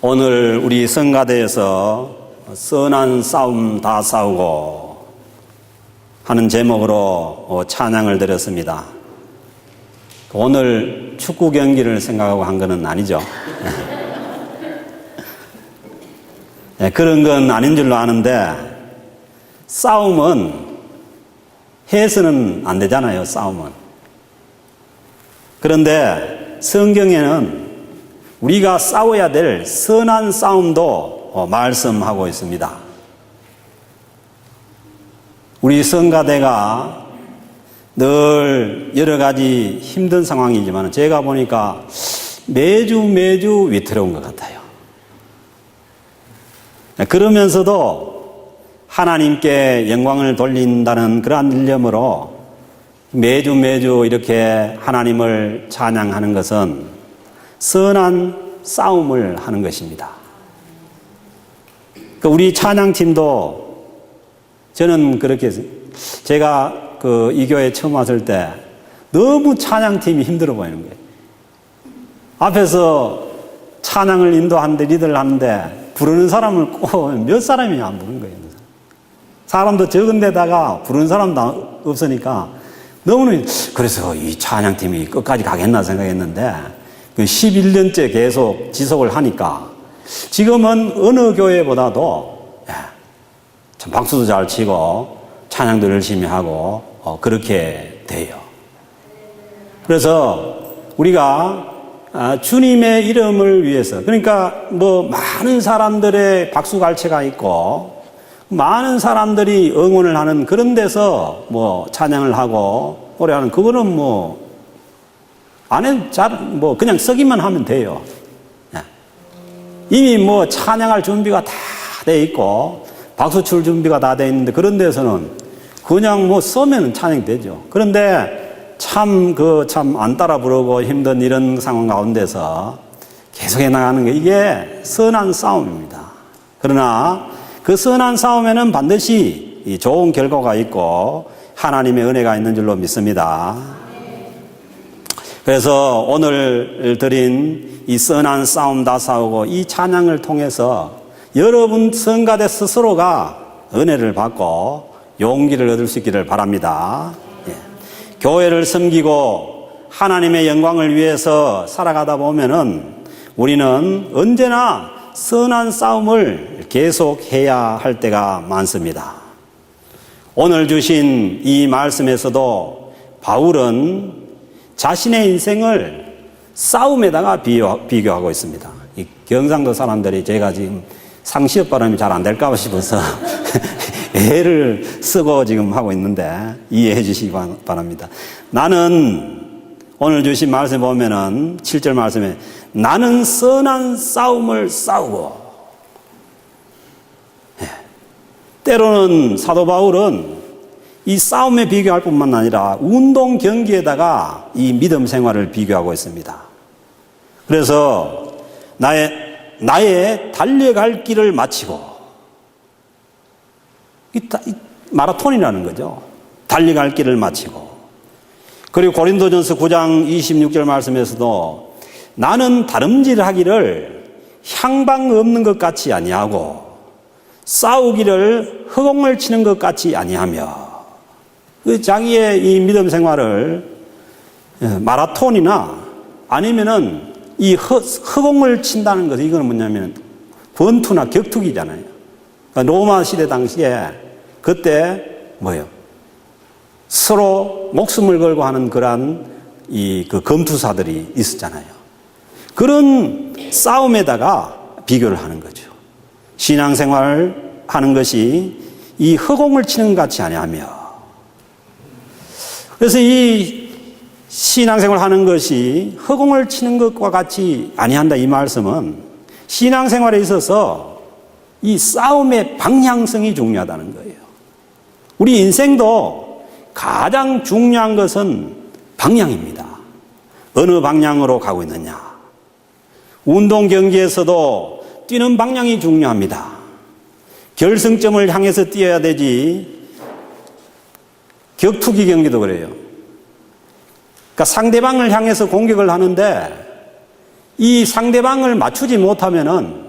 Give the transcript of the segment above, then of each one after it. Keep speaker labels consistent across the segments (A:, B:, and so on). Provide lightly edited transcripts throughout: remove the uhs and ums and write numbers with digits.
A: 오늘 우리 성가대에서 선한 싸움 다 싸우고 하는 제목으로 찬양을 드렸습니다. 오늘 축구 경기를 생각하고 한 건 아니죠. 그런 건 아닌 줄로 아는데 싸움은 해서는 안 되잖아요. 싸움은. 그런데 성경에는 우리가 싸워야 될 선한 싸움도 말씀하고 있습니다. 우리 성가대가 늘 여러 가지 힘든 상황이지만 제가 보니까 매주 위태로운 것 같아요. 그러면서도 하나님께 영광을 돌린다는 그러한 일념으로 매주 이렇게 하나님을 찬양하는 것은 선한 싸움을 하는 것입니다. 우리 찬양팀도 저는 그렇게 제가 이 교회에 처음 왔을 때 너무 찬양팀이 힘들어 보이는 거예요. 앞에서 찬양을 인도하는데 리더를 하는데 부르는 사람을 꼭 몇 사람이 안 부르는 거예요. 사람도 적은 데다가 부르는 사람도 없으니까 너무는 그래서 이 찬양팀이 끝까지 가겠나 생각했는데 11년째 계속 지속을 하니까 지금은 어느 교회보다도 참 박수도 잘 치고 찬양도 열심히 하고 그렇게 돼요. 그래서 우리가 주님의 이름을 위해서, 그러니까 많은 사람들의 박수갈채가 있고 많은 사람들이 응원을 하는 그런 데서 찬양을 하고 노래하는 그거는 안 해도 그냥 쓰기만 하면 돼요. 이미 찬양할 준비가 다 돼 있고 박수 칠 준비가 다 돼 있는데 그런 데서는 그냥 쓰면 찬양이 되죠. 그런데 참 안 따라 부르고 힘든 이런 상황 가운데서 계속해 나가는 게 이게 선한 싸움입니다. 그러나 그 선한 싸움에는 반드시 좋은 결과가 있고 하나님의 은혜가 있는 줄로 믿습니다. 그래서 오늘 드린 이 선한 싸움 다 싸우고 이 찬양을 통해서 여러분 성가대 스스로가 은혜를 받고 용기를 얻을 수 있기를 바랍니다. 교회를 섬기고 하나님의 영광을 위해서 살아가다 보면은 우리는 언제나 선한 싸움을 계속해야 할 때가 많습니다. 오늘 주신 이 말씀에서도 바울은 자신의 인생을 싸움에다가 비교하고 있습니다. 이 경상도 사람들이 제가 지금 상시업 발음이 잘 안 될까 싶어서 애를 쓰고 지금 하고 있는데 이해해 주시기 바랍니다. 나는 오늘 주신 말씀에 보면은 7절 말씀에 나는 선한 싸움을 싸우고, 때로는 사도 바울은 이 싸움에 비교할 뿐만 아니라 운동 경기에다가 이 믿음 생활을 비교하고 있습니다. 그래서 나의 달려갈 길을 마치고, 이 마라톤이라는 거죠. 달려갈 길을 마치고. 그리고 고린도전서 9장 26절 말씀에서도 나는 다름질하기를 향방 없는 것 같이 아니하고 싸우기를 허공을 치는 것 같이 아니하며, 자기의 이 믿음 생활을 마라톤이나 아니면은 이 허공을 친다는 것은 이거는 뭐냐면 권투나 격투기잖아요. 그러니까 로마 시대 당시에 그때 서로 목숨을 걸고 하는 그러한 그 검투사들이 있었잖아요. 그런 싸움에다가 비교를 하는 거죠. 신앙생활 하는 것이 이 허공을 치는 것 같이 아니하며, 그래서 이 신앙생활 하는 것이 허공을 치는 것과 같이 아니한다 이 말씀은 신앙생활에 있어서 이 싸움의 방향성이 중요하다는 거예요. 우리 인생도 가장 중요한 것은 방향입니다. 어느 방향으로 가고 있느냐. 운동 경기에서도 뛰는 방향이 중요합니다. 결승점을 향해서 뛰어야 되지. 격투기 경기도 그래요. 그러니까 상대방을 향해서 공격을 하는데 이 상대방을 맞추지 못하면은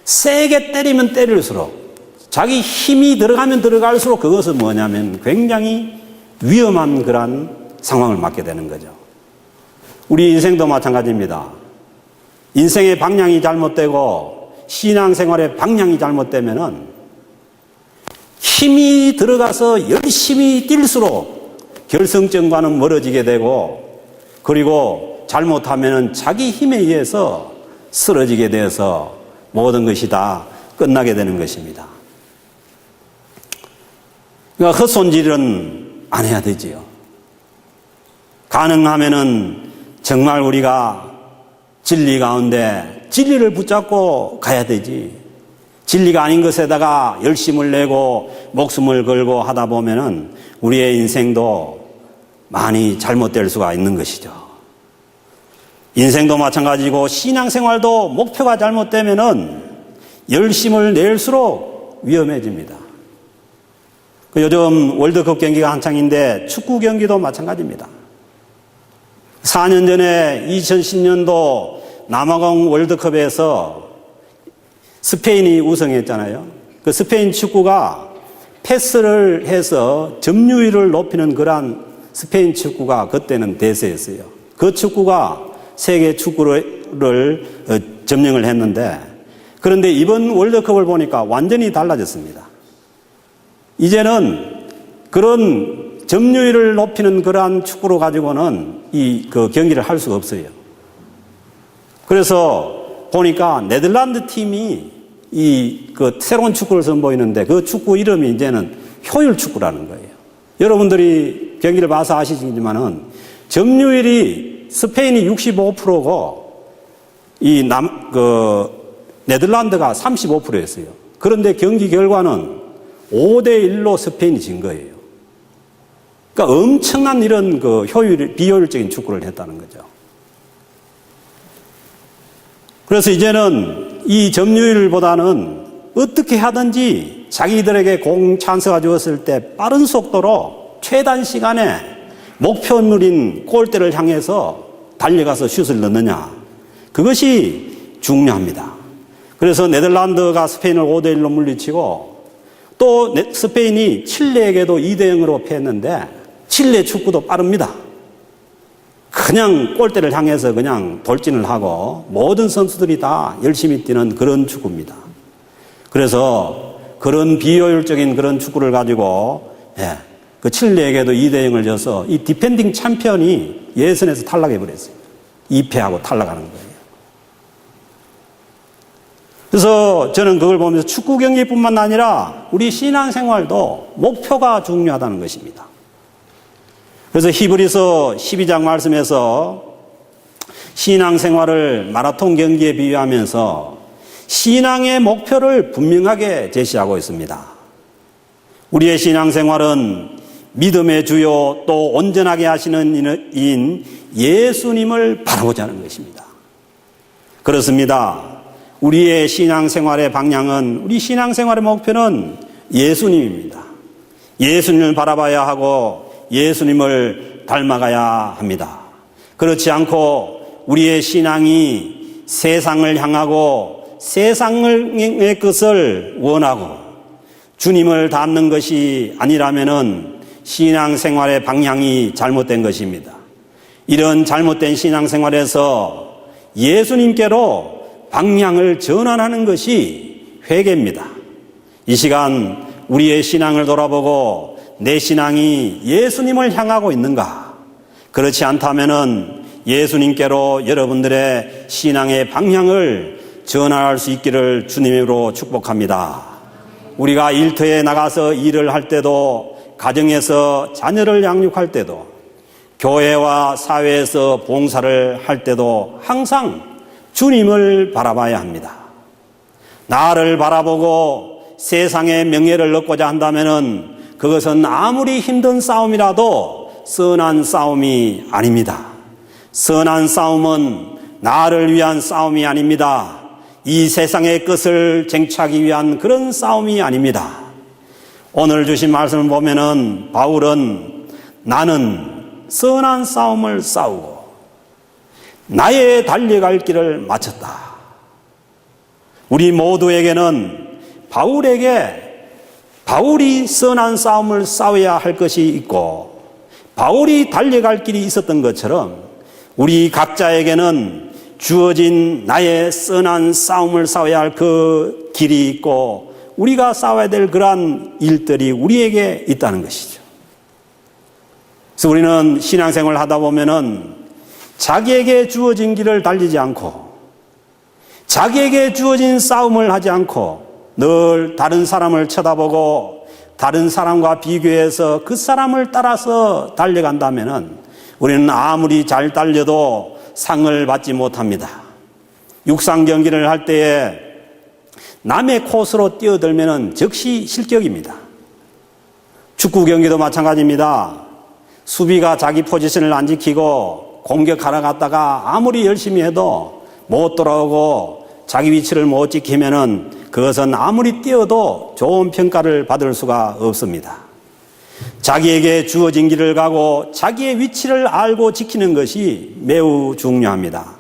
A: 세게 때리면 때릴수록, 자기 힘이 들어가면 들어갈수록 그것은 뭐냐면 굉장히 위험한 그러한 상황을 맞게 되는 거죠. 우리 인생도 마찬가지입니다. 인생의 방향이 잘못되고 신앙생활의 방향이 잘못되면은 힘이 들어가서 열심히 뛸수록 결승점과는 멀어지게 되고, 그리고 잘못하면은 자기 힘에 의해서 쓰러지게 되어서 모든 것이 다 끝나게 되는 것입니다. 그러니까 헛손질은 안 해야 되지요. 가능하면은 정말 우리가 진리 가운데 진리를 붙잡고 가야 되지. 진리가 아닌 것에다가 열심을 내고 목숨을 걸고 하다 보면은 우리의 인생도 많이 잘못될 수가 있는 것이죠. 인생도 마찬가지고 신앙생활도 목표가 잘못되면은 열심을 낼수록 위험해집니다. 요즘 월드컵 경기가 한창인데 축구 경기도 마찬가지입니다. 4년 전에 2010년도 남아공 월드컵에서 스페인이 우승했잖아요. 그 스페인 축구가 패스를 해서 점유율을 높이는 그러한 스페인 축구가 그때는 대세였어요. 그 축구가 세계 축구를 점령을 했는데, 그런데 이번 월드컵을 보니까 완전히 달라졌습니다. 이제는 그런 점유율을 높이는 그러한 축구로 가지고는 그 경기를 할 수가 없어요. 그래서 보니까 네덜란드 팀이 그 새로운 축구를 선보이는데, 그 축구 이름이 이제는 효율 축구라는 거예요. 여러분들이 경기를 봐서 아시지만은 점유율이 스페인이 65%고 네덜란드가 35%였어요. 그런데 경기 결과는 5대1로 스페인이 진 거예요. 그러니까 엄청난 이런 비효율적인 축구를 했다는 거죠. 그래서 이제는 이 점유율보다는 어떻게 하든지 자기들에게 공 찬스가 주었을 때 빠른 속도로 최단 시간에 목표물인 골대를 향해서 달려가서 슛을 넣느냐, 그것이 중요합니다. 그래서 네덜란드가 스페인을 5대1로 물리치고, 또 스페인이 칠레에게도 2대0으로 패했는데, 칠레 축구도 빠릅니다. 그냥 골대를 향해서 그냥 돌진을 하고 모든 선수들이 다 열심히 뛰는 그런 축구입니다. 그래서 그런 비효율적인 그런 축구를 가지고 그 칠레에게도 2대0을 져서 이 디펜딩 챔피언이 예선에서 탈락해 버렸어요. 2패하고 탈락하는 거예요. 그래서 저는 그걸 보면서 축구 경기뿐만 아니라 우리 신앙생활도 목표가 중요하다는 것입니다. 그래서 히브리서 12장 말씀에서 신앙생활을 마라톤 경기에 비유하면서 신앙의 목표를 분명하게 제시하고 있습니다. 우리의 신앙생활은 믿음의 주요 또 온전하게 하시는 이인 예수님을 바라보자는 것입니다. 그렇습니다. 우리의 신앙생활의 방향은, 우리 신앙생활의 목표는 예수님입니다. 예수님을 바라봐야 하고 예수님을 닮아가야 합니다. 그렇지 않고 우리의 신앙이 세상을 향하고 세상의 것을 원하고 주님을 닮는 것이 아니라면은 신앙생활의 방향이 잘못된 것입니다. 이런 잘못된 신앙생활에서 예수님께로 방향을 전환하는 것이 회개입니다. 이 시간 우리의 신앙을 돌아보고 내 신앙이 예수님을 향하고 있는가? 그렇지 않다면은 예수님께로 여러분들의 신앙의 방향을 전환할 수 있기를 주님으로 축복합니다. 우리가 일터에 나가서 일을 할 때도, 가정에서 자녀를 양육할 때도, 교회와 사회에서 봉사를 할 때도 항상 주님을 바라봐야 합니다. 나를 바라보고 세상의 명예를 얻고자 한다면은 그것은 아무리 힘든 싸움이라도 선한 싸움이 아닙니다. 선한 싸움은 나를 위한 싸움이 아닙니다. 이 세상의 것을 쟁취하기 위한 그런 싸움이 아닙니다. 오늘 주신 말씀을 보면은 바울은 나는 선한 싸움을 싸우고 나의 달려갈 길을 마쳤다. 우리 모두에게는 바울이 선한 싸움을 싸워야 할 것이 있고 바울이 달려갈 길이 있었던 것처럼 우리 각자에게는 주어진 나의 선한 싸움을 싸워야 할 그 길이 있고 우리가 싸워야 될 그러한 일들이 우리에게 있다는 것이죠. 그래서 우리는 신앙생활을 하다 보면은 자기에게 주어진 길을 달리지 않고 자기에게 주어진 싸움을 하지 않고 늘 다른 사람을 쳐다보고 다른 사람과 비교해서 그 사람을 따라서 달려간다면은 우리는 아무리 잘 달려도 상을 받지 못합니다. 육상 경기를 할 때에 남의 코스로 뛰어들면은 즉시 실격입니다. 축구 경기도 마찬가지입니다. 수비가 자기 포지션을 안 지키고 공격하러 갔다가 아무리 열심히 해도 못 돌아오고 자기 위치를 못 지키면은 그것은 아무리 뛰어도 좋은 평가를 받을 수가 없습니다. 자기에게 주어진 길을 가고 자기의 위치를 알고 지키는 것이 매우 중요합니다.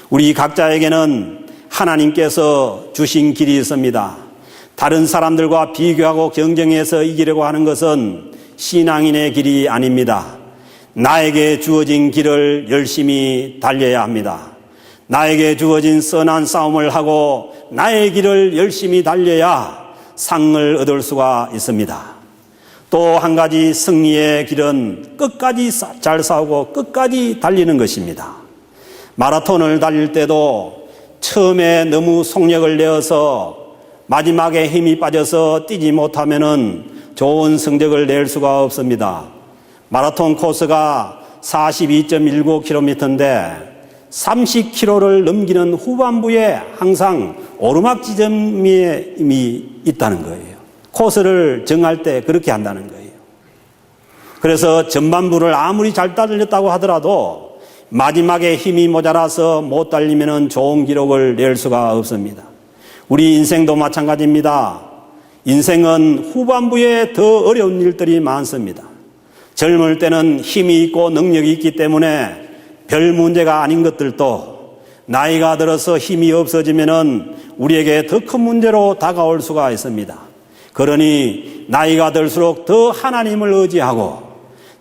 A: 우리 각자에게는 하나님께서 주신 길이 있습니다. 다른 사람들과 비교하고 경쟁해서 이기려고 하는 것은 신앙인의 길이 아닙니다. 나에게 주어진 길을 열심히 달려야 합니다. 나에게 주어진 선한 싸움을 하고 나의 길을 열심히 달려야 상을 얻을 수가 있습니다. 또 한 가지 승리의 길은 끝까지 잘 싸우고 끝까지 달리는 것입니다. 마라톤을 달릴 때도 처음에 너무 속력을 내어서 마지막에 힘이 빠져서 뛰지 못하면은 좋은 성적을 낼 수가 없습니다. 마라톤 코스가 42.19km인데 30km를 넘기는 후반부에 항상 오르막 지점이 이미 있다는 거예요. 코스를 정할 때 그렇게 한다는 거예요. 그래서 전반부를 아무리 잘 달렸다고 하더라도 마지막에 힘이 모자라서 못 달리면 좋은 기록을 낼 수가 없습니다. 우리 인생도 마찬가지입니다. 인생은 후반부에 더 어려운 일들이 많습니다. 젊을 때는 힘이 있고 능력이 있기 때문에 별 문제가 아닌 것들도 나이가 들어서 힘이 없어지면은 우리에게 더 큰 문제로 다가올 수가 있습니다. 그러니 나이가 들수록 더 하나님을 의지하고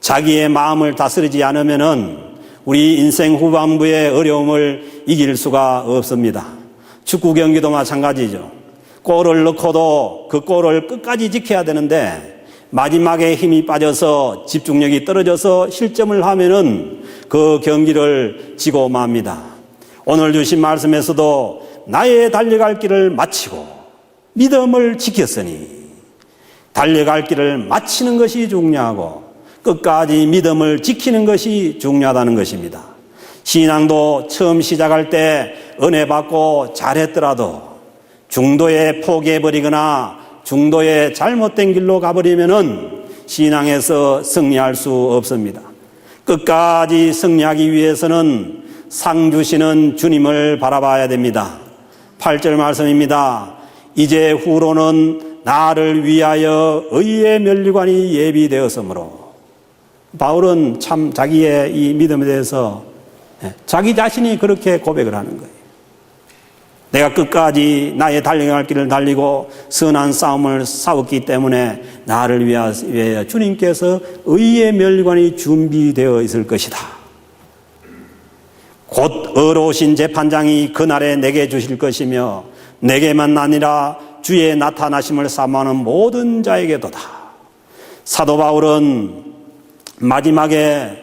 A: 자기의 마음을 다스리지 않으면은 우리 인생 후반부의 어려움을 이길 수가 없습니다. 축구 경기도 마찬가지죠. 골을 넣고도 그 골을 끝까지 지켜야 되는데 마지막에 힘이 빠져서 집중력이 떨어져서 실점을 하면은 그 경기를 지고 맙니다. 오늘 주신 말씀에서도 나의 달려갈 길을 마치고 믿음을 지켰으니 달려갈 길을 마치는 것이 중요하고 끝까지 믿음을 지키는 것이 중요하다는 것입니다. 신앙도 처음 시작할 때 은혜 받고 잘했더라도 중도에 포기해버리거나 중도에 잘못된 길로 가버리면은 신앙에서 승리할 수 없습니다. 끝까지 승리하기 위해서는 상 주시는 주님을 바라봐야 됩니다. 8절 말씀입니다. 이제 후로는 나를 위하여 의의 면류관이 예비되었으므로. 바울은 참 자기의 이 믿음에 대해서 자기 자신이 그렇게 고백을 하는 거예요. 내가 끝까지 나의 달려갈 길을 달리고 선한 싸움을 싸웠기 때문에 나를 위하여 주님께서 의의 면류관이 준비되어 있을 것이다. 곧 의로우신 재판장이 그날에 내게 주실 것이며 내게만 아니라 주의 나타나심을 사모하는 모든 자에게도다. 사도 바울은 마지막에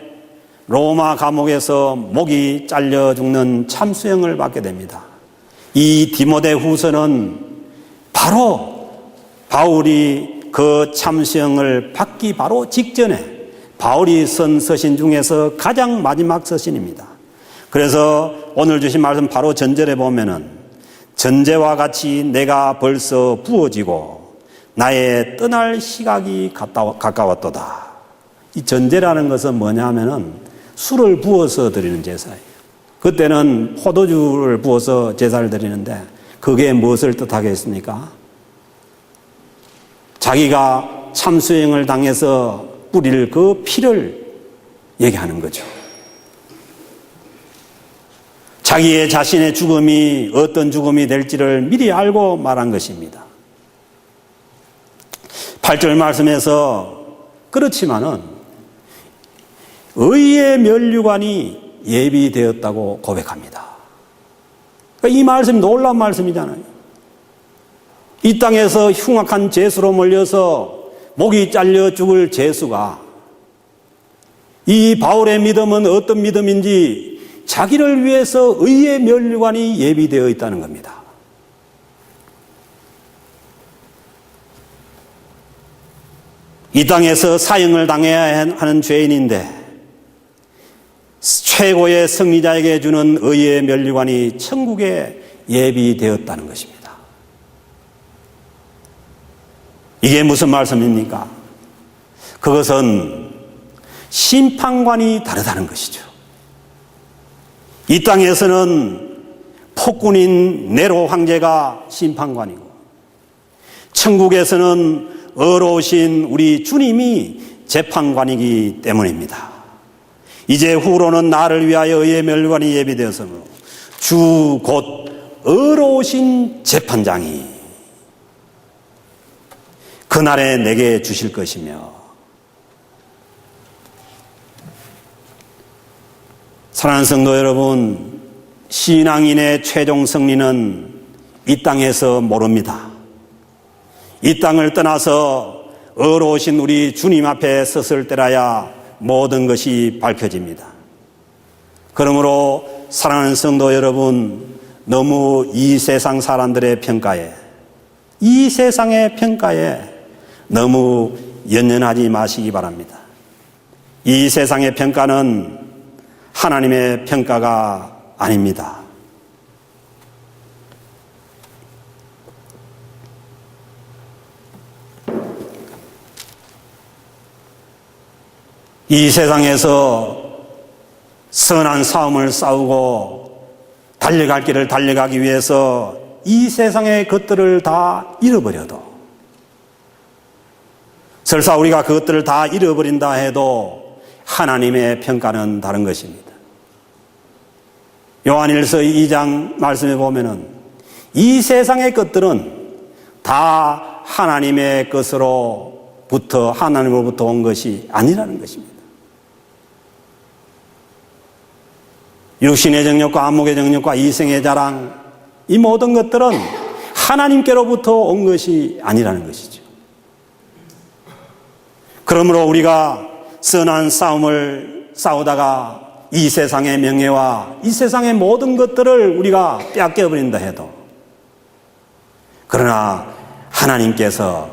A: 로마 감옥에서 목이 잘려 죽는 참수형을 받게 됩니다. 이 디모데 후서는 바로 바울이 그 참수형을 받기 바로 직전에 바울이 쓴 서신 중에서 가장 마지막 서신입니다. 그래서 오늘 주신 말씀 바로 전절에 보면은 전제와 같이 내가 벌써 부어지고 나의 떠날 시각이 가까웠도다. 이 전제라는 것은 뭐냐 하면은 술을 부어서 드리는 제사예요. 그때는 포도주를 부어서 제사를 드리는데 그게 무엇을 뜻하겠습니까? 자기가 참수형을 당해서 뿌릴 그 피를 얘기하는 거죠. 자기의 자신의 죽음이 어떤 죽음이 될지를 미리 알고 말한 것입니다. 8절 말씀에서 그렇지만은 의의 면류관이 예비되었다고 고백합니다. 그러니까 이 말씀이 놀라운 말씀이잖아요. 이 땅에서 흉악한 죄수로 몰려서 목이 잘려 죽을 죄수가 이 바울의 믿음은 어떤 믿음인지 자기를 위해서 의의 면류관이 예비되어 있다는 겁니다. 이 땅에서 사형을 당해야 하는 죄인인데 최고의 승리자에게 주는 의의 면류관이 천국에 예비되었다는 것입니다. 이게 무슨 말씀입니까? 그것은 심판관이 다르다는 것이죠. 이 땅에서는 폭군인 네로 황제가 심판관이고 천국에서는 의로우신 우리 주님이 재판관이기 때문입니다. 이제 후로는 나를 위하여 의의 면류관이 예비되었으므로 주 곧 의로우신 재판장이 그날에 내게 주실 것이며, 사랑하는 성도 여러분, 신앙인의 최종 승리는 이 땅에서 모릅니다. 이 땅을 떠나서 의로우신 우리 주님 앞에 섰을 때라야 모든 것이 밝혀집니다. 그러므로 사랑하는 성도 여러분, 너무 이 세상 사람들의 평가에, 이 세상의 평가에 너무 연연하지 마시기 바랍니다. 이 세상의 평가는 하나님의 평가가 아닙니다. 이 세상에서 선한 싸움을 싸우고 달려갈 길을 달려가기 위해서 이 세상의 것들을 다 잃어버려도, 설사 우리가 그것들을 다 잃어버린다 해도 하나님의 평가는 다른 것입니다. 요한일서 2장 말씀에 보면은 이 세상의 것들은 다 하나님의 것으로부터, 하나님으로부터 온 것이 아니라는 것입니다. 육신의 정욕과 안목의 정욕과 이생의 자랑, 이 모든 것들은 하나님께로부터 온 것이 아니라는 것이죠. 그러므로 우리가 선한 싸움을 싸우다가 이 세상의 명예와 이 세상의 모든 것들을 우리가 빼앗겨버린다 해도, 그러나 하나님께서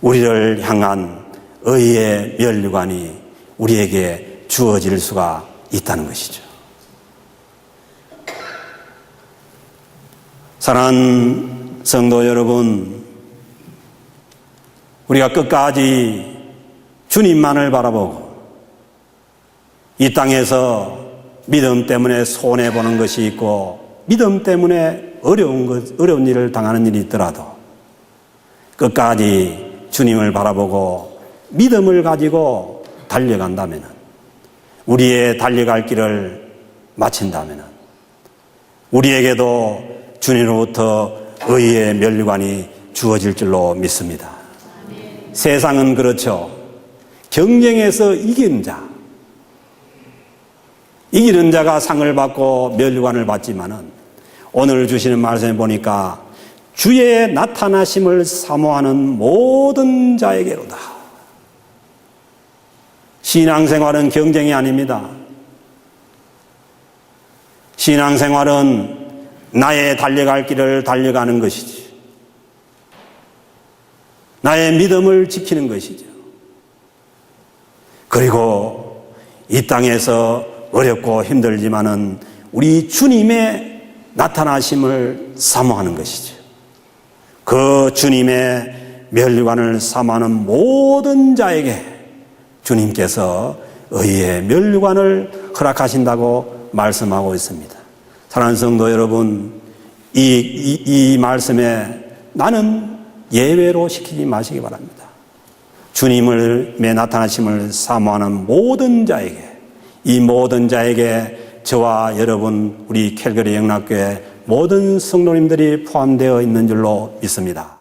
A: 우리를 향한 의의 면류관이 우리에게 주어질 수가 있다는 것이죠. 사랑하는 성도 여러분, 우리가 끝까지 주님만을 바라보고 이 땅에서 믿음 때문에 손해보는 것이 있고 믿음 때문에 어려운 일을 당하는 일이 있더라도 끝까지 주님을 바라보고 믿음을 가지고 달려간다면, 우리의 달려갈 길을 마친다면 우리에게도 주님으로부터 의의 면류관이 주어질 줄로 믿습니다. 세상은 그렇죠. 경쟁에서 이기는 자가 상을 받고 면류관을 받지만은, 오늘 주시는 말씀에 보니까 주의 나타나심을 사모하는 모든 자에게로다. 신앙생활은 경쟁이 아닙니다. 신앙생활은 나의 달려갈 길을 달려가는 것이지, 나의 믿음을 지키는 것이죠. 그리고 이 땅에서 어렵고 힘들지만은 우리 주님의 나타나심을 사모하는 것이죠. 그 주님의 면류관을 사모하는 모든 자에게 주님께서 의의 면류관을 허락하신다고 말씀하고 있습니다. 사랑하는 성도 여러분, 이 말씀에 나는 예외로 시키지 마시기 바랍니다. 주님의 나타나심을 사모하는 모든 자에게, 이 모든 자에게 저와 여러분 우리 캘거리 영락교회 모든 성도님들이 포함되어 있는 줄로 믿습니다.